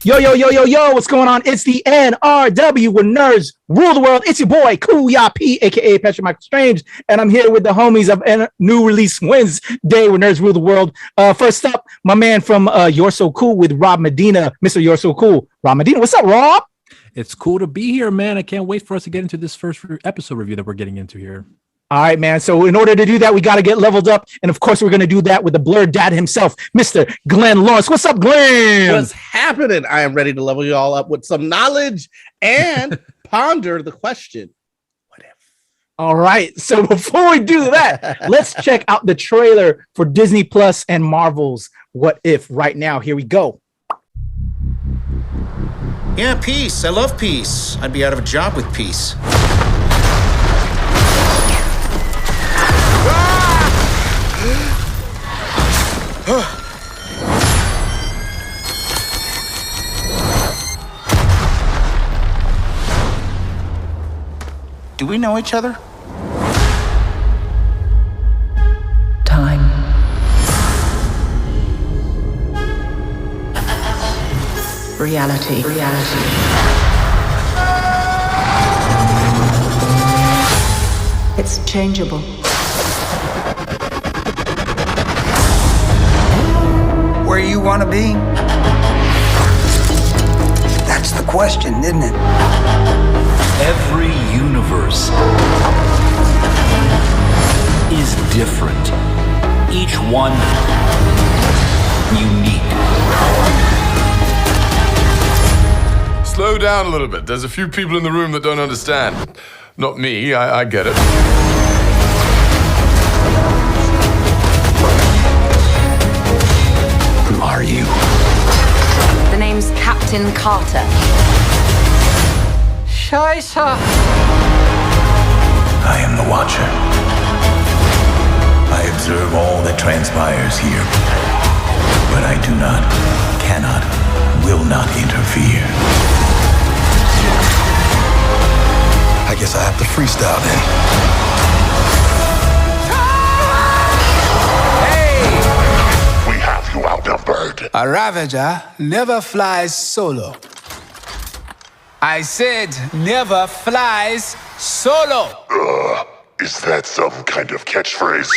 Yo, yo, yo, yo, yo, what's going on? It's the NRW where nerds rule the world. It's your boy, Kuya P, aka Patrick Michael Strange, and I'm here with the homies of New Release Wednesday where nerds rule the world. First up, my man from You're So Cool with Rob Medina. Mr. You're So Cool. Rob Medina, what's up, Rob? It's cool to be here, man. I can't wait for us to get into this first episode review that we're getting into here. All right, man. So in order to do that, we got to get leveled up. And of course, we're going to do that with the blurred dad himself, Mr. Glenn Lawrence. What's up, Glenn? What's happening? I am ready to level you all up with some knowledge and ponder the question, what if? All right. So before we do that, let's check out the trailer for Disney Plus and Marvel's What If right now. Here we go. Yeah, peace. I love peace. I'd be out of a job with peace. Do we know each other? Time. Reality. It's changeable. Where you want to be? That's the question, isn't it? Every universe is different. Each one unique. Slow down a little bit. There's a few people in the room that don't understand. Not me, I get it. Who are you? The name's Captain Carter. Scheiße! I am the Watcher. I observe all that transpires here. But I do not, cannot, will not interfere. I guess I have to freestyle then. Hey! We have you outnumbered. A Ravager never flies solo. I said never flies solo. Is that some kind of catchphrase?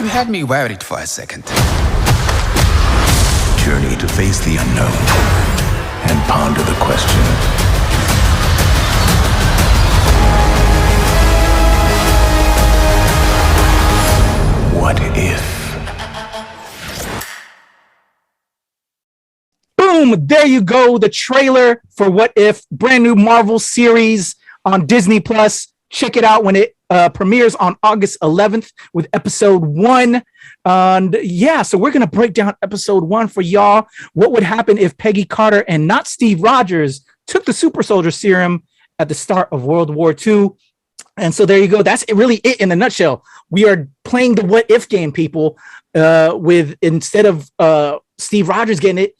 You had me worried for a second. Journey to face the unknown and ponder the question. What if? Boom, there you go. The trailer for What If, brand new Marvel series on Disney Plus. Check it out when it premieres on August 11th with episode 1. And yeah, so we're going to break down episode 1 for y'all. What would happen if Peggy Carter and not Steve Rogers took the super soldier serum at the start of World War II? And so there you go. That's really it in a nutshell. We are playing the what if game, people, with instead of Steve Rogers getting it,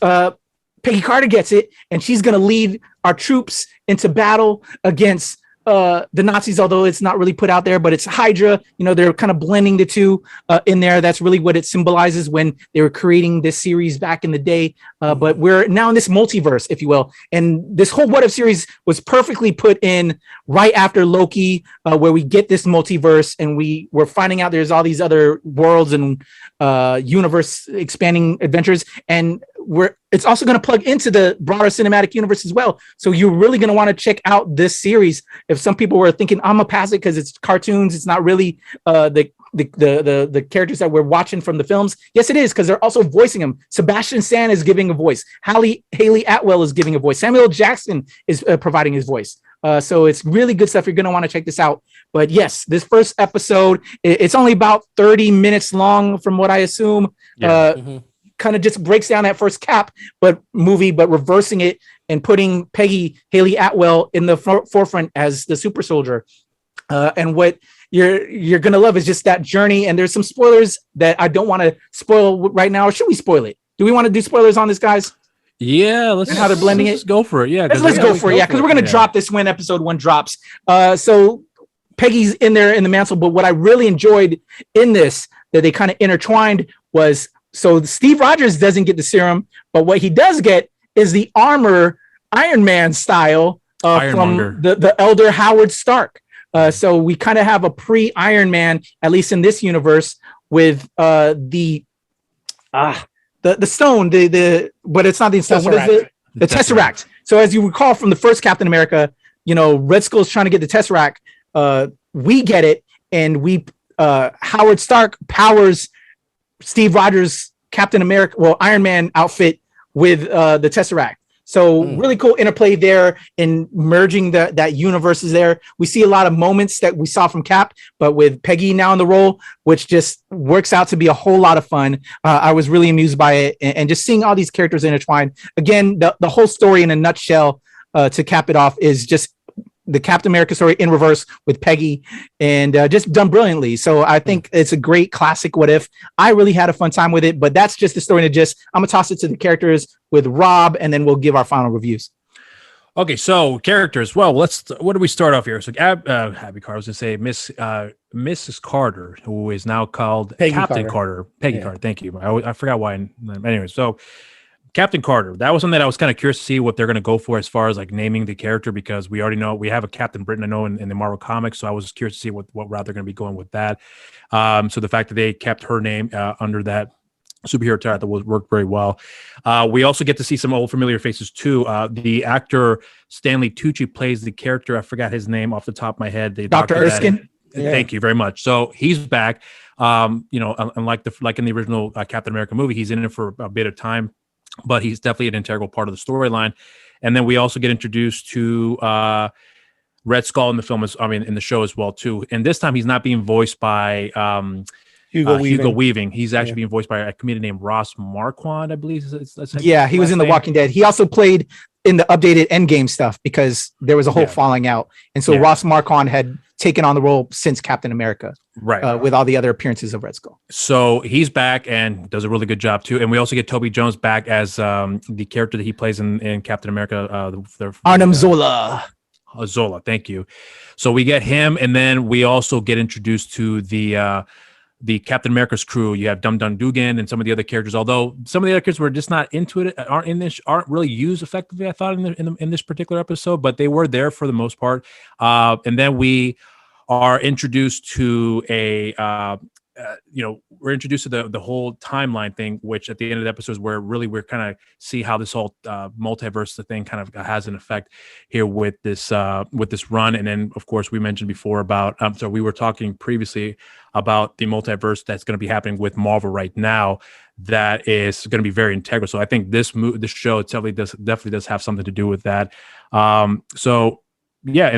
Peggy Carter gets it, and she's going to lead our troops into battle against the Nazis, although it's not really put out there, but it's Hydra. You know, they're kind of blending the two in there. That's really what it symbolizes when they were creating this series back in the day. But we're now in this multiverse, if you will. And this whole What If series was perfectly put in right after Loki, where we get this multiverse and we're finding out there's all these other worlds and universe expanding adventures. And it's also going to plug into the broader cinematic universe as well. So you're really going to want to check out this series. If some people were thinking I'm a pass it because it's cartoons, it's not really the characters that we're watching from the films. Yes, it is, because they're also voicing them. Sebastian Stan is giving a voice. Haley Atwell is giving a voice. Samuel Jackson is providing his voice. So it's really good stuff. You're going to want to check this out. But yes, this first episode, it's only about 30 minutes long from what I assume. Yeah. Kind of just breaks down that first movie, but reversing it and putting Haley Atwell in the forefront as the super soldier. And what you're gonna love is just that journey. And there's some spoilers that I don't want to spoil right now. Or should we spoil it? Do we want to do spoilers on this, guys? Yeah, let's and how they're blending let's go for it. Yeah, let's go for it. Yeah, because we're gonna drop this when episode 1 drops. So Peggy's in there in the mantle, but what I really enjoyed in this that they kind of intertwined was, so Steve Rogers doesn't get the serum, but what he does get is the armor Iron Man style from the elder Howard Stark. So we kind of have a pre-Iron Man, at least in this universe, with the stone, but it's not the stone. What is it? The Tesseract. So as you recall from the first Captain America, Red Skull's trying to get the Tesseract. We get it, and Howard Stark powers Steve Rogers' Iron Man outfit with the Tesseract. So really cool interplay there in merging that universes there. We see a lot of moments that we saw from Cap, but with Peggy now in the role, which just works out to be a whole lot of fun. I was really amused by it, and just seeing all these characters intertwined. Again, the whole story in a nutshell, to cap it off, is just the Captain America story in reverse with Peggy, and just done brilliantly. So I think it's a great classic What If. I really had a fun time with it, but that's just the story. I'm gonna toss it to the characters with Rob, and then we'll give our final reviews. Okay, so characters. Well, what do we start off here? So Abby Carter, I was gonna say Mrs. Carter, who is now called Peggy Captain Carter. Peggy Carter. Thank you. I forgot why. Anyway, so Captain Carter. That was something that I was kind of curious to see what they're going to go for as far as like naming the character, because we already know we have a Captain Britain, I know, in the Marvel comics. So I was curious to see what route they're going to be going with that. So the fact that they kept her name under that superhero title worked very well. We also get to see some old familiar faces too. The actor Stanley Tucci plays the character. I forgot his name off the top of my head. Dr. Erskine. Thank you very much. So he's back. Unlike in the original Captain America movie, he's in it for a bit of time, but he's definitely an integral part of the storyline. And then we also get introduced to Red Skull in the film, in the show as well too. And this time he's not being voiced by Hugo Weaving. He's actually being voiced by a comedian named Ross Marquand, I believe. He was in The Walking Dead. He also played in the updated Endgame stuff because there was a whole falling out. And so Ross Marquand had taken on the role since Captain America, right? With all the other appearances of Red Skull. So he's back and does a really good job too. And we also get Toby Jones back as the character that he plays in Captain America. Arnim Zola. Zola, thank you. So we get him, and then we also get introduced to the Captain America's crew. You have Dum Dum Dugan and some of the other characters, although some of the other characters were just not into it, aren't really used effectively, I thought, in this particular episode, but they were there for the most part. And then we are introduced to we're introduced to the whole timeline thing, which at the end of the episode is where really we're kind of see how this whole multiverse thing kind of has an effect here with this run. And then of course we mentioned before about so we were talking previously about the multiverse that's going to be happening with Marvel right now that is going to be very integral. So I think this show definitely does have something to do with that. And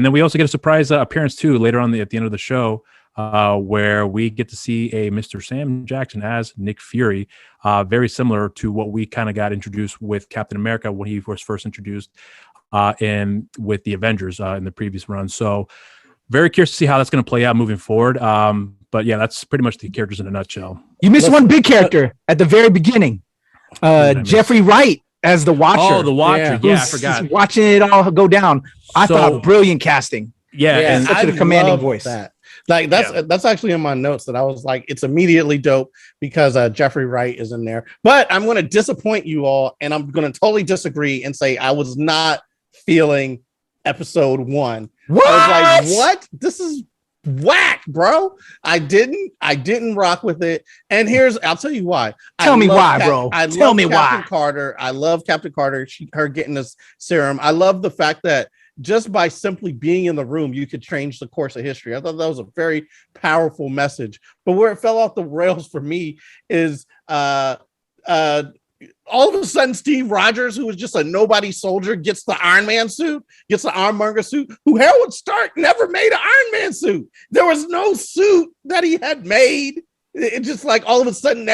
then we also get a surprise appearance too later on at the end of the show, where we get to see a Mr. Sam Jackson as Nick Fury, very similar to what we kind of got introduced with Captain America when he was first introduced with the Avengers in the previous run. So very curious to see how that's going to play out moving forward. But yeah, that's pretty much the characters in a nutshell. You missed one big character at the very beginning. Jeffrey Wright as the Watcher. Oh, the Watcher. Yeah, I forgot. Watching it all go down. I thought brilliant casting. Yeah, and such a commanding voice. That's actually in my notes that I was like, it's immediately dope because Jeffrey Wright is in there. But I'm going to disappoint you all, and I'm going to totally disagree and say I was not feeling episode 1. What? I was like, what? This is whack, bro. I didn't rock with it. And I'll tell you why. Tell me why, bro. Tell me why. Carter. I love Captain Carter. Her getting this serum. I love the fact that just by simply being in the room, you could change the course of history. I thought that was a very powerful message. But where it fell off the rails for me is all of a sudden Steve Rogers, who was just a nobody soldier, gets the Iron Man suit, gets the Ironmonger suit, who Howard Stark never made an Iron Man suit. There was no suit that he had made. It just like all of a sudden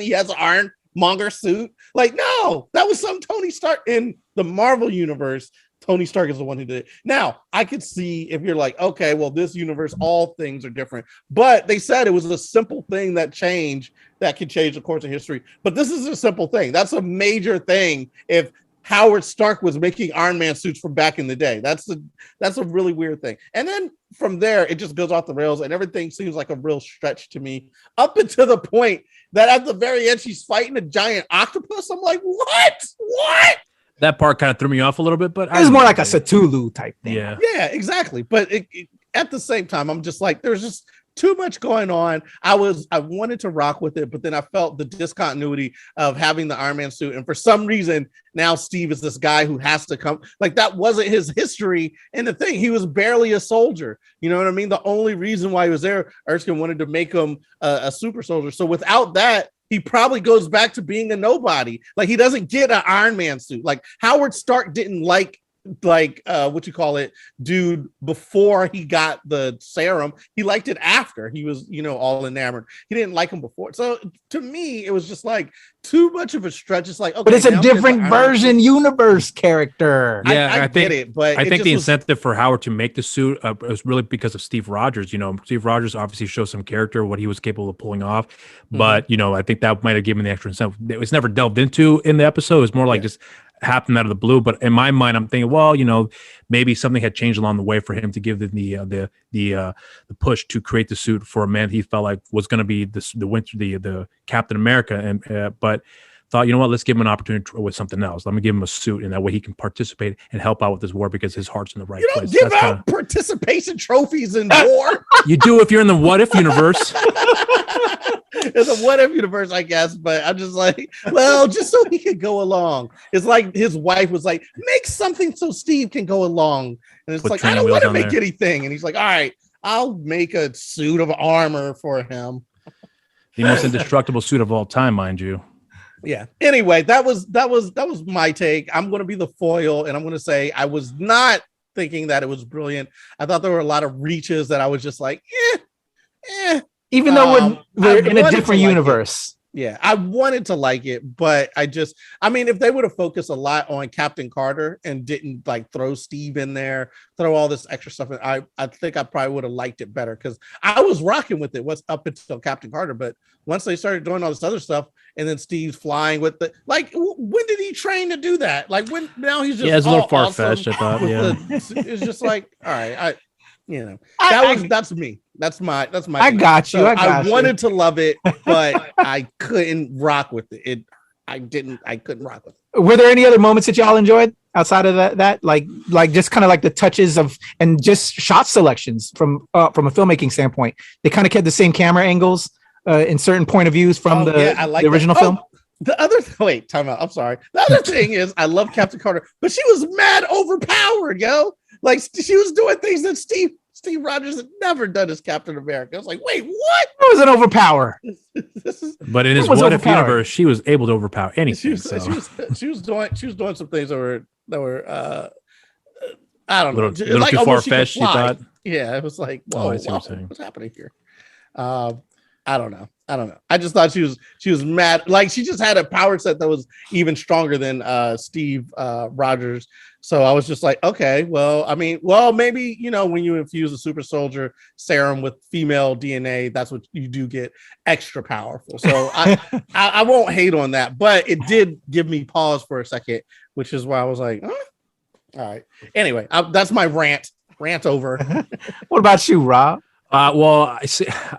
he has an Ironmonger suit. Like, no, that was some Tony Stark in the Marvel universe. Tony Stark is the one who did it. Now, I could see if you're like, okay, well, this universe, all things are different. But they said it was a simple thing that could change the course of history. But this is a simple thing. That's a major thing. If Howard Stark was making Iron Man suits from back in the day. That's a really weird thing. And then from there, it just goes off the rails, and everything seems like a real stretch to me. Up until the point that at the very end, she's fighting a giant octopus. I'm like, what? That part kind of threw me off a little bit, but it was more like a Cthulhu type thing. Yeah, exactly. But at the same time, I'm just like, there's just too much going on. I wanted to rock with it, but then I felt the discontinuity of having the Iron Man suit. And for some reason, now Steve is this guy who has to come. Like, that wasn't his history in the thing. He was barely a soldier. You know what I mean? The only reason why he was there, Erskine wanted to make him a super soldier. So without that, he probably goes back to being a nobody. Like, he doesn't get an Iron Man suit. Like, Howard Stark didn't like dude before he got the serum. He liked it after he was, all enamored. He didn't like him before. So to me, it was just like too much of a stretch. It's like, okay, but it's a different version universe character. Yeah, I get it, but I think the incentive for Howard to make the suit was really because of Steve Rogers. Steve Rogers obviously shows some character, what he was capable of pulling off. But I think that might have given the extra incentive. It was never delved into in the episode. It was more like just happened out of the blue. But in my mind, I'm thinking, well, maybe something had changed along the way for him to give the push to create the suit for a man he felt like was going to be the Captain America, and but thought, let's give him an opportunity with something else. Let me give him a suit, and that way he can participate and help out with this war because his heart's in the right place. You don't give out participation trophies in war. You do if you're in the What If universe. It's a What If universe, I guess, but I'm just like, well, just so he could go along. It's like his wife was like, make something so Steve can go along. And it's like, I don't want to make anything. And he's like, all right, I'll make a suit of armor for him. The most indestructible suit of all time, mind you. Yeah. Anyway, that was my take. I'm going to be the foil, and I'm going to say I was not thinking that it was brilliant. I thought there were a lot of reaches that I was just like, even though we're in a different universe. Yeah, I wanted to like it, but if they would have focused a lot on Captain Carter and didn't like throw Steve in there, throw all this extra stuff in, I think I probably would have liked it better, because I was rocking with it up until Captain Carter. But once they started doing all this other stuff, and then Steve's flying with the, like, when did he train to do that? Like, when now he's just it's a little far fetched. I thought, it's just like, all right, that's me. That's my. I got you. I wanted to love it, but I couldn't rock with it. I couldn't rock with it. Were there any other moments that y'all enjoyed outside of that? Like just kind of like the touches of, and just shot selections from a filmmaking standpoint. They kind of kept the same camera angles in certain point of views from the original film. Time out. I'm sorry. The other thing is, I love Captain Carter, but she was mad overpowered, yo. Like, she was doing things that Steve Rogers had never done as Captain America. I was like, wait, what? It was an overpower. But in his What If universe, she was able to overpower anything. She was doing some things that were I don't know, a little too far fetched. You thought? Yeah, it was like, whoa, I see what you're saying. What's happening here? I don't know. I just thought she was mad. Like, she just had a power set that was even stronger than Steve Rogers. So I was just like, okay, maybe, when you infuse a super soldier serum with female DNA, that's what you do, get extra powerful. So I won't hate on that, but it did give me pause for a second, which is why I was like, all right. Anyway, that's my rant over. What about you, Rob? Well,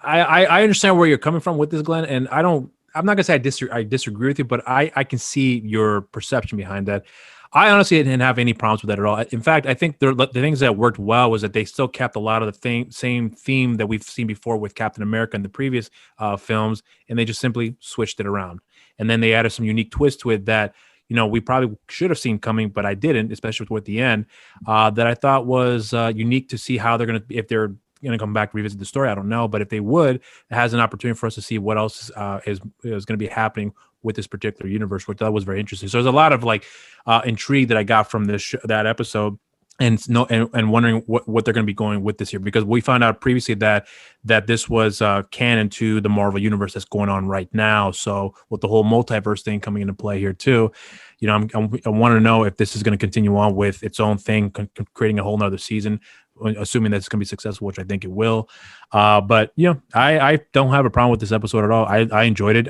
I understand where you're coming from with this, Glenn, and I'm not gonna say I disagree with you, but I can see your perception behind that. I honestly didn't have any problems with that at all. In fact, I think the things that worked well was that they still kept a lot of the same theme that we've seen before with Captain America in the previous films, and they just simply switched it around. And then they added some unique twist to it that, we probably should have seen coming, but I didn't, especially with the end, that I thought was unique to see how they're going to, if they're going to come back, revisit the story. I don't know, but if they would, it has an opportunity for us to see what else is going to be happening with this particular universe, which that was very interesting. So there's a lot of intrigue that I got from that episode, and wondering what they're going to be going with this here, because we found out previously that this was canon to the Marvel universe that's going on right now. So with the whole multiverse thing coming into play here too, I want to know if this is going to continue on with its own thing, creating a whole nother season assuming that it's going to be successful, which I think it will. But I don't have a problem with this episode at all. I enjoyed it.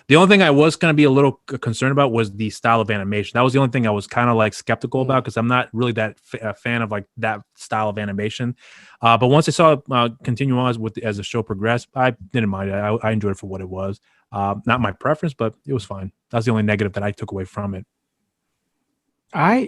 The only thing I was going to be a little concerned about was the style of animation. That was the only thing I was kind of like skeptical about, because I'm not really that fan of like that style of animation. But once I saw it continue on as the show progressed, I didn't mind it. I enjoyed it for what it was. Not my preference, but it was fine. That's the only negative that I took away from it. I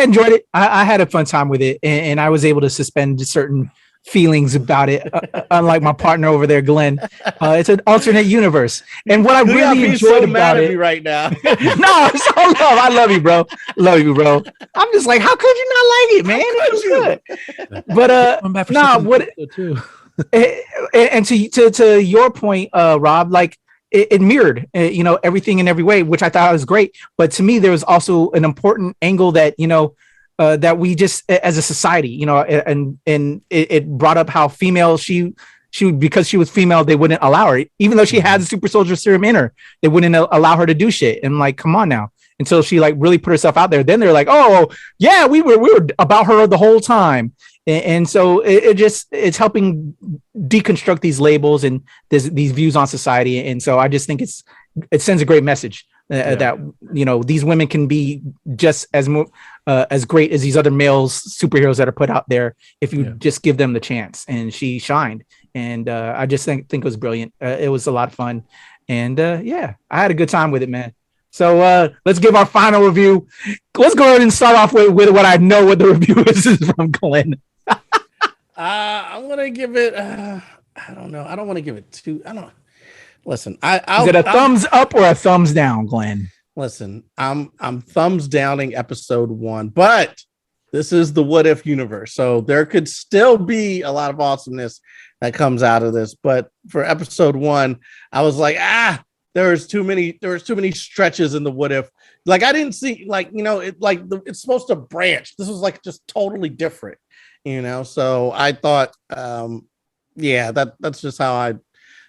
enjoyed it. I had a fun time with it, and I was able to suspend certain feelings about it. Unlike my partner over there, Glenn, it's an alternate universe. And what I really enjoyed about it right now. No, it's all love. I love you, bro. Love you, bro. I'm just like, how could you not like it, man? It was good. But what? And to your point, Rob, like it mirrored, everything in every way, which I thought was great. But to me, there was also an important angle that that we just, as a society, and it brought up how female she because she was female, they wouldn't allow her, even though she had the super soldier serum in her, they wouldn't allow her to do shit. And like, come on now. Until she like really put herself out there, then they're like, oh yeah, we were about her the whole time. And so it's helping deconstruct these labels and these views on society. And so I just think it sends a great message that these women can be just as great as these other males superheroes that are put out there if you just give them the chance. And she shined, and I just think it was brilliant. It was a lot of fun, and I had a good time with it, man. So let's give our final review. Let's go ahead and start off with what I know what the review is from Glenn. I'm gonna give it. I don't know. I don't want to give it two. I don't. Listen, is it a thumbs up or a thumbs down, Glenn? Listen, I'm thumbs downing episode 1, but this is the What If universe, so there could still be a lot of awesomeness that comes out of this. But for episode 1, I was like, there was too many stretches in the What If. Like I didn't see it's supposed to branch. This was like just totally different. So I thought, that's just how I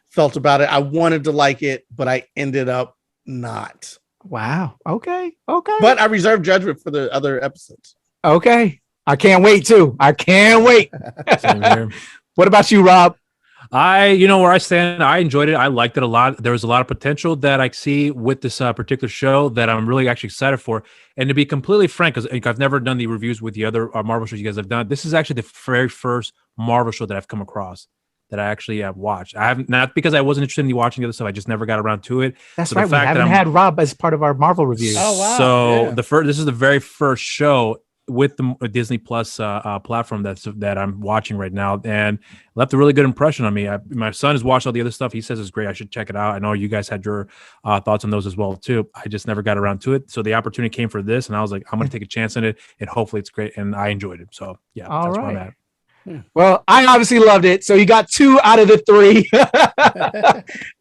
felt about it. I wanted to like it, but I ended up not. Wow. Okay. But I reserve judgment for the other episodes. Okay. I can't wait too. I can't wait. Same here. What about you, Rob? Where I stand, I enjoyed it. I liked it a lot. There was a lot of potential that I see with this particular show that I'm really actually excited for. And to be completely frank, because I've never done the reviews with the other Marvel shows you guys have done, this is actually the very first Marvel show that I've come across that I actually have watched. I haven't, not because I wasn't interested in watching the other stuff. I just never got around to it. That's right. We haven't had Rob as part of our Marvel review. Oh wow! So this is the very first show with the Disney Plus platform that I'm watching right now, and left a really good impression on me. My son has watched all the other stuff. He says it's great. I should check it out. I know you guys had your thoughts on those as well too. I just never got around to it. So the opportunity came for this, and I was like, I'm going to take a chance on it, and hopefully it's great. And I enjoyed it. So yeah, that's where I'm at. Well, I obviously loved it. So you got 2 out of the 3.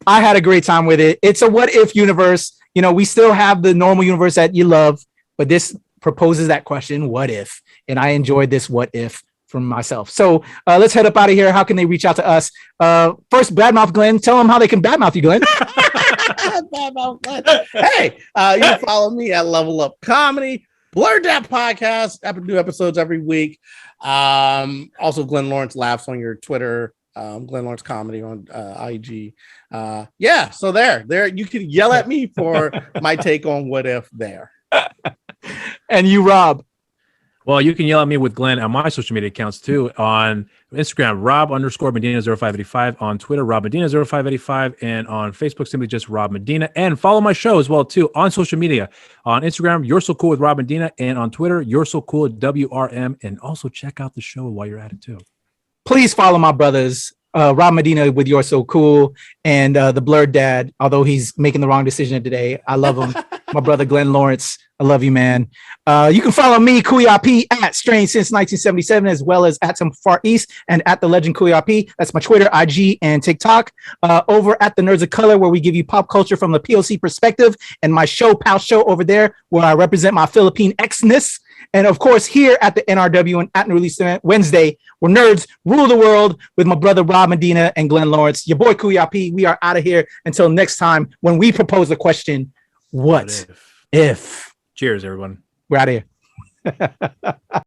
I had a great time with it. It's a what if universe. We still have the normal universe that you love, but this proposes that question, what if? And I enjoyed this what if from myself. So let's head up out of here. How can they reach out to us? First, Badmouth Glenn. Tell them how they can badmouth you, Glenn. Badmouth Glenn. Hey, you can follow me at Level Up Comedy. Blurred That Podcast. New episodes every week. Also, Glenn Lawrence Laughs on your Twitter. Glenn Lawrence Comedy on IG. So there you can yell at me for my take on what if there. And you, Rob? Well, you can yell at me with Glenn on my social media accounts too. On Instagram, Rob_Medina0585. On Twitter, RobMedina0585. And on Facebook, simply just Rob Medina. And follow my show as well too on social media. On Instagram, You're So Cool with Rob Medina. And on Twitter, You're So Cool WRM. And also check out the show while you're at it too. Please follow my brothers, Rob Medina with You're So Cool, and the Blurred Dad, although he's making the wrong decision today. I love him. My brother, Glenn Lawrence. I love you, man. You can follow me, Kuyapi, at Strange Since 1977, as well as at Some Far East and at The Legend Kuyapi. That's my Twitter, IG, and TikTok. Over at The Nerds of Color, where we give you pop culture from the POC perspective, and my show, Pal Show, over there, where I represent my Philippine X-ness. And of course, here at the NRW and at New Release Wednesday, where nerds rule the world with my brother Rob Medina and Glenn Lawrence. Your boy Kuyapi. We are out of here until next time when we propose the question, what if? Cheers, everyone. We're out of here.